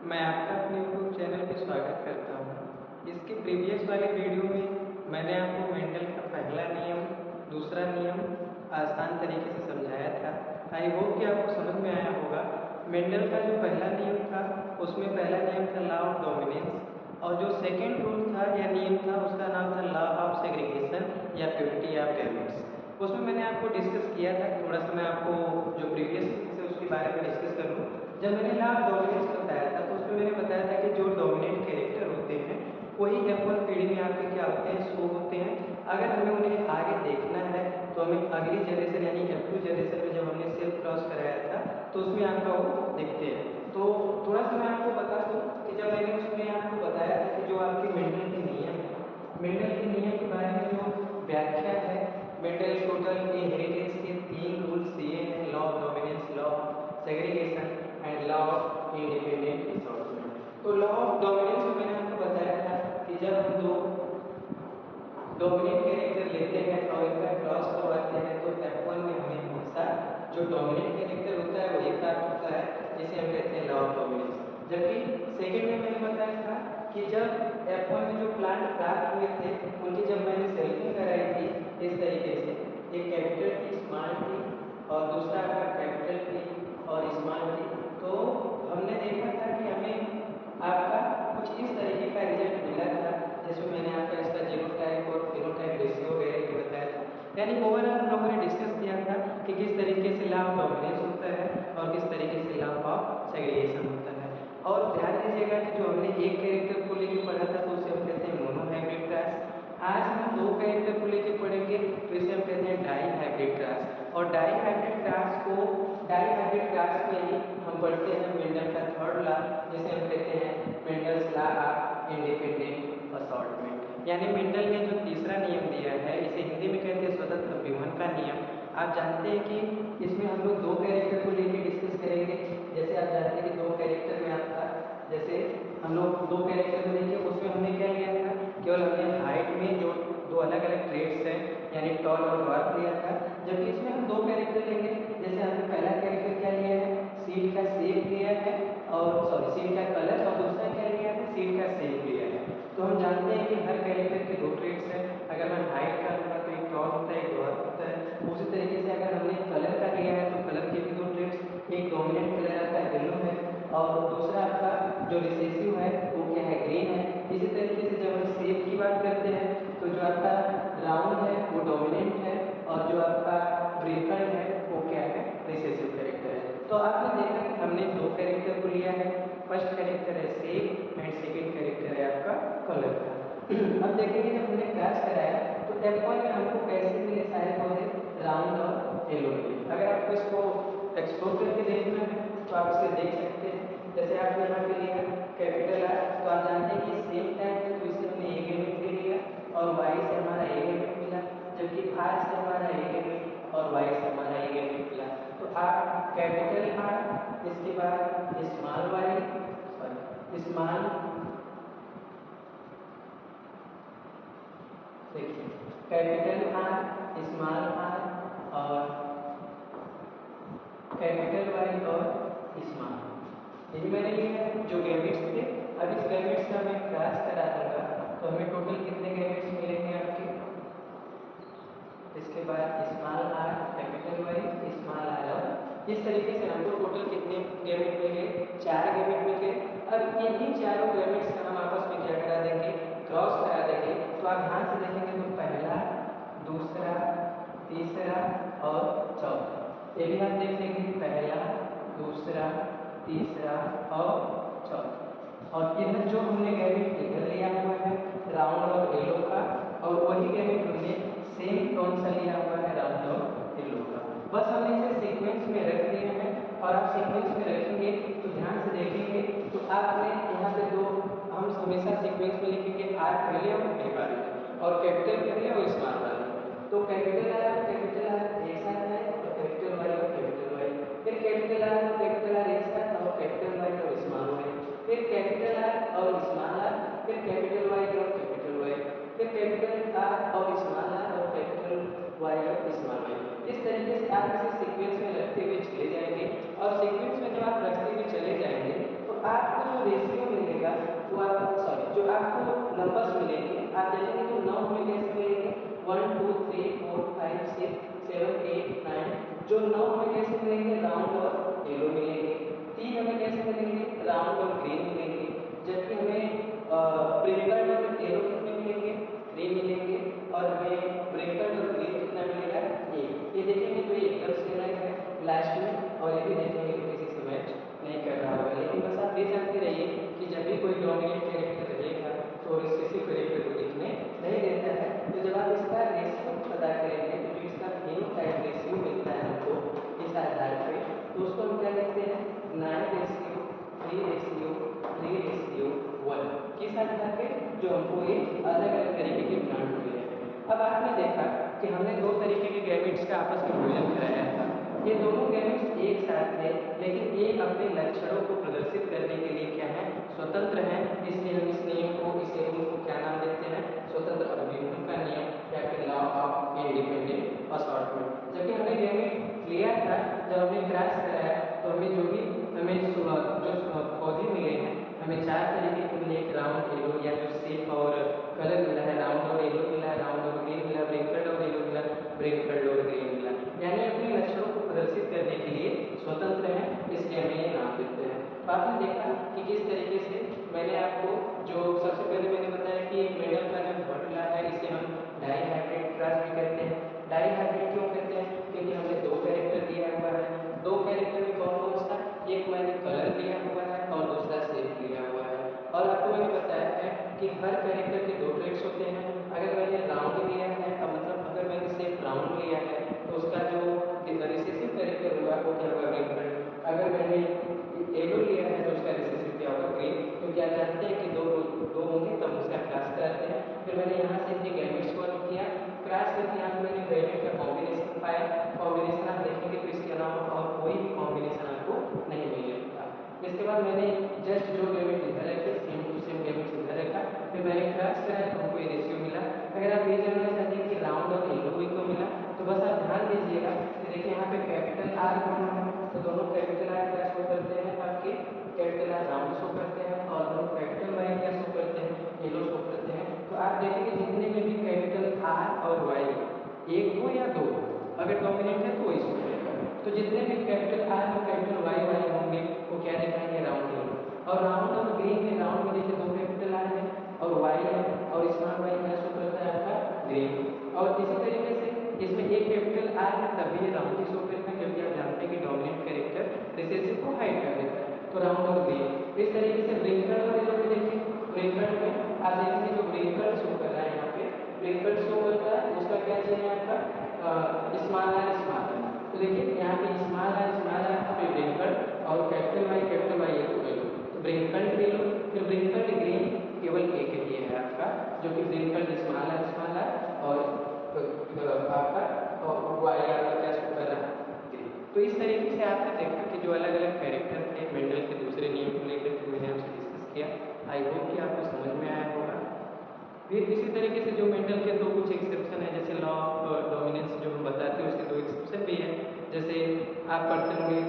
मैं आपका अपने यूट्यूब चैनल पे स्वागत करता हूँ। इसके प्रीवियस वाले वीडियो में मैंने आपको मेंडल का पहला नियम, दूसरा नियम आसान तरीके से समझाया था। आई होप कि आपको समझ में आया होगा। मेंडल का जो पहला नियम था उसमें पहला नियम था लॉ ऑफ डोमिनेंस, और जो सेकेंड रूल था या नियम था उसका नाम था लॉ ऑफ सेग्रीगेशन या प्योरिटी ऑफ गैमेट्स। उसमें मैंने आपको डिस्कस किया था, थोड़ा सा मैं आपको जो प्रीवियस से उसके बारे में डिस्कस कर लूँ। जब मैंने लॉ ऑफ डोमिनेंस बताया था तो उसमें मैंने बताया था कि जो डोमिनेंट कैरेक्टर होते हैं वही F1 पीढ़ी में आपके क्या होते हैं, शो होते हैं। अगर हमें उन्हें आगे देखना है तो हमें अगली जनरेशन यानी F2 जनरेशन में जब हमने सेल्फ क्रॉस कराया था तो उसमें आपका वो दिखते हैं। तो थोड़ा सा मैं आपको बता दूँ कि जब मैंने उसमें आपको बताया था कि जो आपके मेंडल के नियम है, मेंडल के नियम के बारे में जो व्याख्या है, मेंडल टोटल इनहेरिटेंस के 3 रूल्स दिए हैं, law of dominance, law of segregation and law of independent assortment. तो लॉ ऑफ डोमिनेंस में मैंने आपको बताया था कि जब हम दो डोमिनेंट कैरेक्टर लेते हैं और इनका क्रॉस करवाते हैं तो F1 में हमें हमेशा जो डोमिनेंट कैरेक्टर होता है वही प्राप्त होता है, जिसे हम कहते हैं लॉ ऑफ डोमिनेंस। जबकि सेकेंड में मैंने बताया था कि जब F1 में जो प्लांट प्राप्त हुए थे उनकी जब मैंने सेल्फिंग कराई थी इस तरीके से, एक कैपिटल टी स्मॉल टी और दूसरा आपका कैपिटल टी और स्मॉल टी, तो हमने देखा था कि हमें आपका कुछ इस तरीके का रिजल्ट मिला था, जिसमें मैंने आपका इसका जीनोटाइप और फिनोटाइप रेशियो वगैरह भी बताया था। यानी ओवरऑल हम लोगों ने डिस्कस किया था कि किस तरीके से लॉ ऑफ डोमिनेंस होता है और किस तरीके से लॉ ऑफ सेग्रीगेशन होता है। और ध्यान दीजिएगा कि जो हमने एक कैरेक्टर को लेकर पढ़ा था तो उसे हम कहते हैं मोनोहाइब्रिड क्लास। आज हम दो कैरेक्टर को लेकर पढ़ेंगे तो इसे हम कहते हैं डाई हाइब्रिड क्लास। और डाई हाइब्रिड क्लास में ही हम पढ़ते हैं मेंडल का थर्ड लॉ, जिसे हम कहते हैं Mendel's law of independent assortment. यानी मेंडल ने जो तीसरा नियम दिया है इसे हिंदी में कहते हैं स्वतंत्र विवहन का नियम। आप जानते हैं कि इसमें हम लोग दो कैरेक्टर को लेकर डिस्कस करेंगे। जैसे आप जानते हैं कि दो कैरेक्टर में आपका, जैसे हम लोग दो कैरेक्टर में देखिए उसमें हमने क्या लिया था, केवल हमने हाइट में जो दो अलग अलग ट्रेड्स हैं यानी टॉल और ड्वार्फ लिया था। जबकि इसमें हम दो कैरेक्टर लेंगे। जैसे हमने पहला कैरेक्टर क्या लिया है, सीट का शेप लिया है, और सॉरी सीट का कलर, और दूसरा क्या लिया है, सीट का शेप लिया है। तो हम जानते हैं कि हर कैरेक्टर के दो ट्रेड्स हैं। अगर मैं हाइट का लूँगा तो एक टॉल होता है एक ड्वार्फ होता है। उसी तरीके से अगर हमने कलर का लिया है तो कलर के भी दो ट्रेड्स, एक डोमिनेंट कलर आपका येलो है और दूसरा आपका जो रिसेसिव है वो क्या है, ग्रीन है। इसी तरीके से जब हम शेप की बात करते हैं तो जो आपका राउंड है वो डोमिनेंट है और जो आपका ब्रिंकल है वो क्या है, रिसेसिव कैरेक्टर है। तो आपने देखा कि हमने दो कैरेक्टर को लिया है, फर्स्ट कैरेक्टर है शेप एंड सेकेंड कैरेक्टर है आपका कलर का। अब देखेंगे जब हमने क्रॉस कराया तो F1 में हमको कैसे मिले सारे पौधे, राउंड और येलो मिले। अगर आपको इसको एक्सप्लोर करके देखना है तो आप इसे देख सकते हैं। जैसे आपने यहाँ पे लिया कैपिटल आर, तो आप जानते हैं कि सेम टाइम है तो इसे हमने ए गेमेट ले लिया और वाई से हमारा ए गेमेट मिला, जबकि आर से हमारा ए गेमेट और वाई से हमारा ए गेमेट मिला। तो आप कैपिटल आर, इसके बाद स्मॉल वाई, सॉरी स्मॉल, देखिए कैपिटल आर, स्मॉल आर और कैपिटल वाई और स्मॉल, यही मैंने लिया है जो गैमेट्स थे। अब इस गैमेट्स का मैं क्रॉस करा दूंगा तो हमें टोटल कितने गैमेट्स मिलेंगे आपके, इसके बाद small R, capital Y, small R, और इस तरीके से हमको टोटल कितने गैमेट मिल गए, 4 गैमेट मिल गए। अब इन्हीं चारों गैमेट्स का हम आपस में क्या करा देंगे, क्रॉस करा देंगे। तो आप ध्यान से देखेंगे तो पहला, दूसरा, तीसरा और चौथा, ये भी आप देख लेंगे, पहला, दूसरा, तीसरा और चौथा। और इधर जो हमने गैमेट इधर लिया हुआ है राउंड और येलो का, और वही गैमेट हमने सेम कौन सा लिया हुआ है, राउंड और येलो का। बस हमने इसे सीक्वेंस में रख दिए हैं और आप सीक्वेंस में रखेंगे तो ध्यान से देखेंगे तो आपने यहाँ पे दो, हम हमेशा सीक्वेंस में लिखेंगे आर पहले और ए बाद में, और कैपिटल पहले और स्मॉल बाद में। तो कैपिटल आर और कैपिटल आर एक साथ है और कैपिटल वाई और कैपिटल वाई, फिर कैपिटल आर और कैपिटल आर एक साथ और कैपिटल वाई और स्मॉल वाई, फिर कैपिटल आर और स्मॉल आर, फिर कैपिटल वाई और कैपिटल वाई, फिर कैपिटल आर और स्मॉल आर और कैपिटल वाई और स्मॉल वाई। इस तरीके से आप इसे सीक्वेंस में रखते हुए चले जाएंगे और सीक्वेंस में जब आप रखते हुए चले जाएंगे तो आपको जो रेशियो मिलेगा वो आप जो आपको नंबर्स मिलेंगे आप देखेंगे तो 9 हमें कैसे मिलेंगे 1 2 3 4 5 6 7 8 9 जो 9 हमें कैसे मिलेंगे राउंड और येलो मिलेंगे। 3 हमें कैसे मिलेंगे राउंड और ग्रीन मिलेंगे। जबकि हमें ब्रिंकल्ड और येलो कितने मिलेंगे 3 मिलेंगे और हमें ब्रिंकल्ड और ग्रीन कितना मिलेगा 1। ये देखेंगे तो ये एकदम सेम है लास्ट में और ये भी देखेंगे तो किसी से मैच नहीं कर रहा होगा। लेकिन बस आप ये जानते रहिए कि जब भी कोई डोमिनेंट कैरेक्टर रहेगा तो रिसेसिव कैरेक्टर को दिखने नहीं देता है। तो जब आप इसका रेशियो पता करेंगे तो जो इसका फेनोटाइप रेशियो मिलता है हमको इस आधार पे तो उसको हम क्या लिखते हैं 9 रेशियो 3 रेशियो 3 रेशियो 1 किस आधार पे जो हमको ये अलग अलग तरीके के प्लांट मिले हैं। अब आपने देखा कि हमने दो तरीके के गैमेट्स का आपस में फ्यूजन कराया था। ये दोनों गैमेट्स एक साथ थे लेकिन ये अपने लक्षणों को प्रदर्शित करने के लिए क्या है स्वतंत्र हैं। इसलिए हम इस नियम को इस रूल को क्या नाम देते हैं स्वतंत्र अभिव्यक्ति का नियम या फिर लॉ ऑफ इंडिपेंडेंट असॉर्टमेंट। जबकि हमने गैमेट लिया था जब हमने क्रॉस कराया तो हमें जो पौधे मिले हैं हमें 4 तरीके के मिले एक राउंड येलो या जो शेप और कलर मिला है राउंड और येलो मिला है राउंड और ग्रीन मिला ब्रिंकल्ड और येलो मिला ब्रिंकल्ड और ग्रीन मिला यानी अपने लक्षणों को प्रदर्शित करने के लिए स्वतंत्र है इसलिए हमें ये नाम देते हैं। तो आपने देखा कि किस तरीके से मैंने आपको जो सबसे पहले मैंने बताया कि एक मेंडल का जो फॉर्मूला है इसे हम डाई हाइब्रिड क्रॉस भी कहते हैं। डाई हाइब्रिड क्यों कहते हैं क्योंकि हमने दो कैरेक्टर दिया हुआ है। दो कैरेक्टर में कौन कौन सा एक मैंने कलर लिया हुआ है और दूसरा शेप लिया हुआ है। और आपको मैंने बताया है कि हर कैरेक्टर के दो ट्रेड्स होते हैं। अगर मैंने राउंड लिया है मतलब अगर मैंने शेप राउंड लिया है तो उसका जो रिसेसिव कैरेक्टर होगा वो क्या होगा ब्रिंकल्ड। अगर मैंने येलो लिया है तो उसका रिसेसिव क्या होगा ग्रीन क्योंकि आप जानते हैं कि दो होंगे तब उसका क्लास कराते हैं। फिर मैंने यहाँ से अपने गैमेट्स को अलग किया क्रॉस करके यहाँ पे मैंने गैमेट का कॉम्बिनेशन पाया। कॉम्बिनेशन आप देखेंगे तो इसके अलावा और कोई भी कॉम्बिनेशन आपको नहीं मिलेगा। इसके बाद मैंने जस्ट जो गैमेट इधर रखे सेम टू सेम गैमेट इधर रखा फिर मैंने क्रॉस कराया तो हमको ये रेशियो मिला। अगर आप ये जानना चाहते हैं कि राउंड और येलो को क्यों मिला तो बस आप ध्यान दीजिएगा कि देखिए यहाँ पे कैपिटल आर दोनों है तो दोनों कैपिटल आर क्या शो करते हैं आपके कैपिटल आर राउंड शो करते हैं और दोनों कैपिटल वाई क्या शो करते हैं येलो शो करते हैं। तो आप देखेंगे जितने में भी कैपिटल आर और वाई एक हो या दो अगर डोमिनेंट है तो वही शो करेगा। तो जितने भी कैपिटल आर और कैपिटल वाई वाई होंगे वो क्या दिखाएंगे राउंड येलो। और राउंड और ग्रीन में राउंड में देखिए दो कैपिटल आर है और वाई है और स्मॉल वाई क्या शो करता है आपका ग्रीन। और इसी तरीके से इसमें एक कैपिटल आर है तभी ये राउंड ही शो करता है क्योंकि आप जानते हैं कि डोमिनेंट कैरेक्टर रिसेसिव को हाइड कर देता है। तो राउंड और ग्रीन इस तरीके से ब्रिंकल्ड और येलो में देखिए ब्रिंकल्ड में आप देखेंगे जो ब्रिंकल्ड शो कर रहा है यहाँ पे ब्रिंकल्ड शो करता है उसका क्या चीज है आपका स्मॉल आर स्मॉल आर। तो देखिए यहाँ पे स्मॉल आर पे ब्रिंकल्ड और कैपिटल वाई एक हो गई तो ब्रिंकल्ड येलो फिर ब्रिंकल्ड ग्रीन केवल एक ही है आपका जो कि ब्रिंकल्ड स्मॉल आर और आपका वाई आर का क्या शो कर रहा है ग्रीन। तो इस तरीके से आपने देखा कि जो अलग अलग कैरेक्टर थे मेंडल के दूसरे नियम को लेकर के मैंने आपसे डिस्कस किया। आई होप कि आपको समझ में आया होगा। फिर इसी तरीके से जो मेंडल के दो कुछ एक्सेप्शन है जैसे लॉ ऑफ डोमिनेंस जो हम बताते हैं उसके दो एक्सेप्शन भी है। जैसे आप पढ़ते होंगे